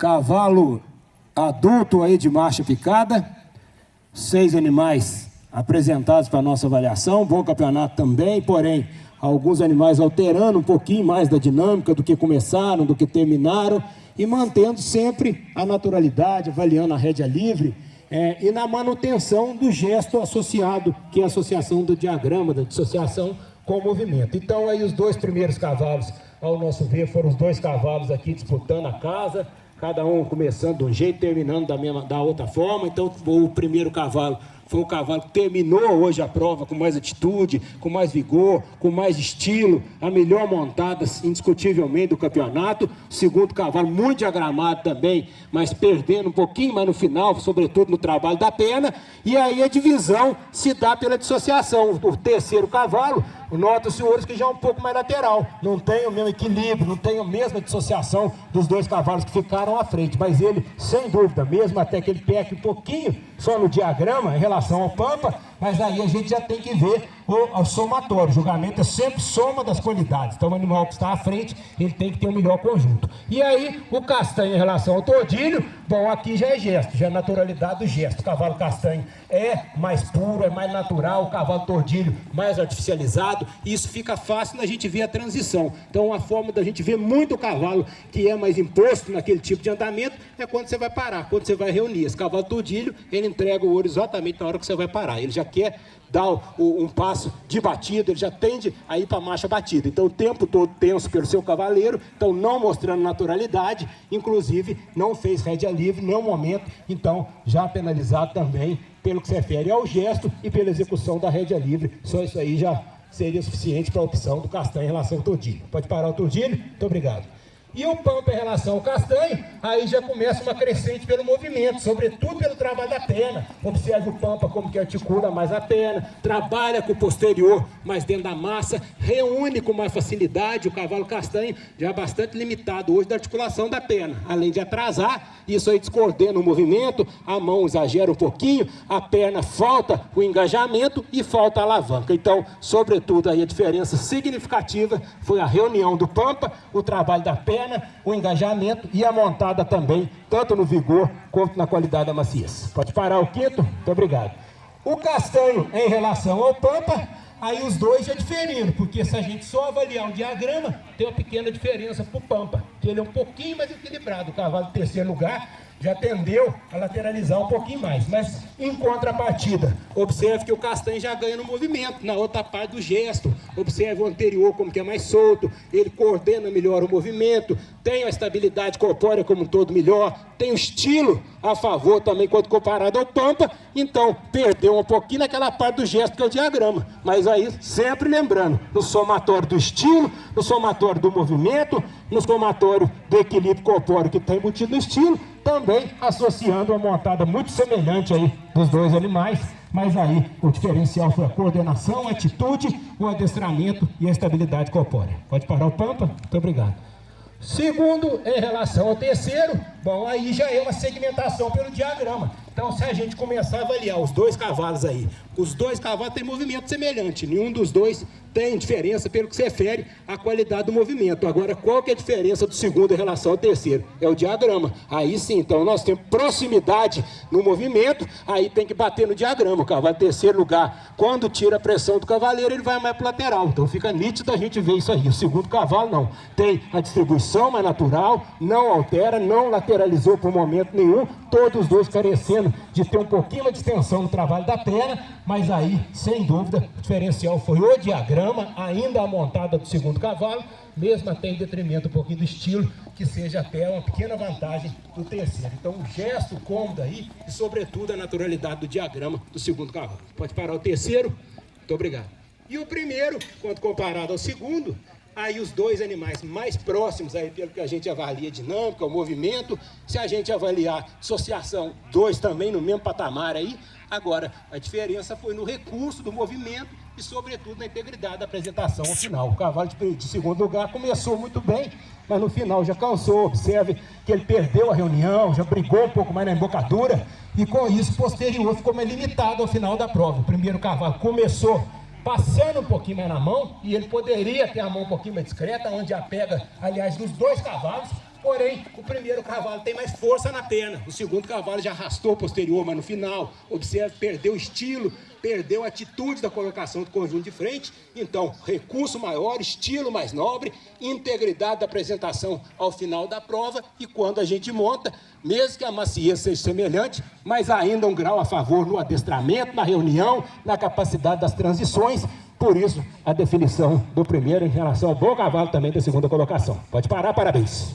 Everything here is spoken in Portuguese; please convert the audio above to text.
cavalo adulto aí de marcha picada, 6 animais apresentados para a nossa avaliação, bom campeonato também, porém, alguns animais alterando um pouquinho mais da dinâmica do que começaram, do que terminaram, e mantendo sempre a naturalidade, avaliando a rédea livre, e na manutenção do gesto associado, que é a associação do diagrama, da dissociação com o movimento. Então aí os 2 primeiros cavalos, ao nosso ver, foram os 2 cavalos aqui disputando a casa, cada um começando de um jeito, terminando da outra forma. Então o primeiro cavalo foi o cavalo que terminou hoje a prova com mais atitude, com mais vigor, com mais estilo, a melhor montada indiscutivelmente do campeonato. O segundo cavalo muito diagramado também, mas perdendo um pouquinho mais no final, sobretudo no trabalho da perna. E aí a divisão se dá pela dissociação. O terceiro cavalo, nota os senhores que já é um pouco mais lateral, não tem o mesmo equilíbrio, não tem a mesma dissociação dos 2 cavalos que ficaram à frente, mas ele, sem dúvida, mesmo até que ele peque um pouquinho só no diagrama em relação ao Pampa, mas aí a gente já tem que ver o somatório. O julgamento é sempre soma das qualidades. Então o animal que está à frente, ele tem que ter um melhor conjunto. E aí o castanho em relação ao tordilho, bom, aqui já é gesto, já é naturalidade do gesto. O cavalo castanho é mais puro, é mais natural, o cavalo tordilho mais artificializado, e isso fica fácil na gente ver a transição. Então uma forma da gente ver muito o cavalo que é mais imposto naquele tipo de andamento é quando você vai parar, quando você vai reunir. Esse cavalo tordilho, ele entrega o ouro exatamente na hora que você vai parar. Ele já quer dar um passo de batida, ele já tende a ir para a marcha batida. Então o tempo todo tenso pelo seu cavaleiro, então não mostrando naturalidade, inclusive não fez rédea livre em nenhum momento, então já penalizado também pelo que se refere ao gesto e pela execução da rédea livre. Só isso aí já seria suficiente para a opção do castanho em relação ao tordilho. Pode parar o tordilho? Muito obrigado. E o Pampa em relação ao castanho, aí já começa uma crescente pelo movimento, sobretudo pelo trabalho da perna. Observe o Pampa como que articula mais a perna, trabalha com o posterior mais dentro da massa, reúne com mais facilidade. O cavalo castanho já é bastante limitado hoje da articulação da perna, além de atrasar, isso aí descoordena o movimento, a mão exagera um pouquinho, a perna falta o engajamento e falta a alavanca. Então, sobretudo aí a diferença significativa foi a reunião do Pampa, o trabalho da perna, o engajamento e a montada também, tanto no vigor quanto na qualidade da maciez. Pode parar o quinto? Muito obrigado. O castanho em relação ao Pampa, aí os 2 já diferindo, porque se a gente só avaliar o diagrama, tem uma pequena diferença para o Pampa, que ele é um pouquinho mais equilibrado. O cavalo em terceiro lugar já tendeu a lateralizar um pouquinho mais, mas em contrapartida, observe que o castanho já ganha no movimento, na outra parte do gesto. Observe o anterior como que é mais solto, ele coordena melhor o movimento, tem a estabilidade corpórea como um todo melhor, tem o estilo a favor também quando comparado ao Pampa. Então perdeu um pouquinho naquela parte do gesto que é o diagrama, mas aí sempre lembrando, no somatório do estilo, no somatório do movimento, no somatório do equilíbrio corpóreo que está embutido no estilo, também associando uma montada muito semelhante aí dos 2 animais, mas aí o diferencial foi a coordenação, a atitude, o adestramento e a estabilidade corpórea. Pode parar o Pampa? Muito obrigado. Segundo, em relação ao terceiro, bom, aí já é uma segmentação pelo diagrama. Então, se a gente começar a avaliar os 2 cavalos aí, os 2 cavalos têm movimento semelhante, nenhum dos 2 tem diferença pelo que se refere à qualidade do movimento. Agora, qual que é a diferença do segundo em relação ao terceiro? É o diagrama. Aí sim, então nós temos proximidade no movimento, aí tem que bater no diagrama. O cavalo em terceiro lugar, quando tira a pressão do cavaleiro, ele vai mais para o lateral. Então fica nítido a gente ver isso aí. O segundo cavalo não. Tem a distribuição mais natural, não altera, não lateralizou por momento nenhum, todos os 2 carecendo de ter um pouquinho de extensão no trabalho da perna, mas aí, sem dúvida, o diferencial foi o diagrama, ainda a montada do segundo cavalo, mesmo até em detrimento um pouquinho do estilo, que seja até uma pequena vantagem do terceiro. Então, o gesto cômodo aí e, sobretudo, a naturalidade do diagrama do segundo cavalo. Pode parar o terceiro? Muito obrigado. E o primeiro, quando comparado ao segundo, aí os 2 animais mais próximos, aí pelo que a gente avalia a dinâmica, o movimento, se a gente avaliar associação, 2 também no mesmo patamar aí. Agora, a diferença foi no recurso do movimento e, sobretudo, na integridade da apresentação ao final. O cavalo de segundo lugar começou muito bem, mas no final já cansou. Observe que ele perdeu a reunião, já brigou um pouco mais na embocadura, e com isso, posterior, ficou mais limitado ao final da prova. O primeiro cavalo começou passando um pouquinho mais na mão, e ele poderia ter a mão um pouquinho mais discreta, onde a pega, aliás, nos 2 cavalos, Porém, o primeiro cavalo tem mais força na perna, o segundo cavalo já arrastou o posterior, mas no final, observe, perdeu o estilo, perdeu a atitude da colocação do conjunto de frente. Então, recurso maior, estilo mais nobre, integridade da apresentação ao final da prova, e quando a gente monta, mesmo que a maciez seja semelhante, mas ainda um grau a favor no adestramento, na reunião, na capacidade das transições. Por isso, a definição do primeiro em relação ao bom cavalo também da segunda colocação. Pode parar, parabéns.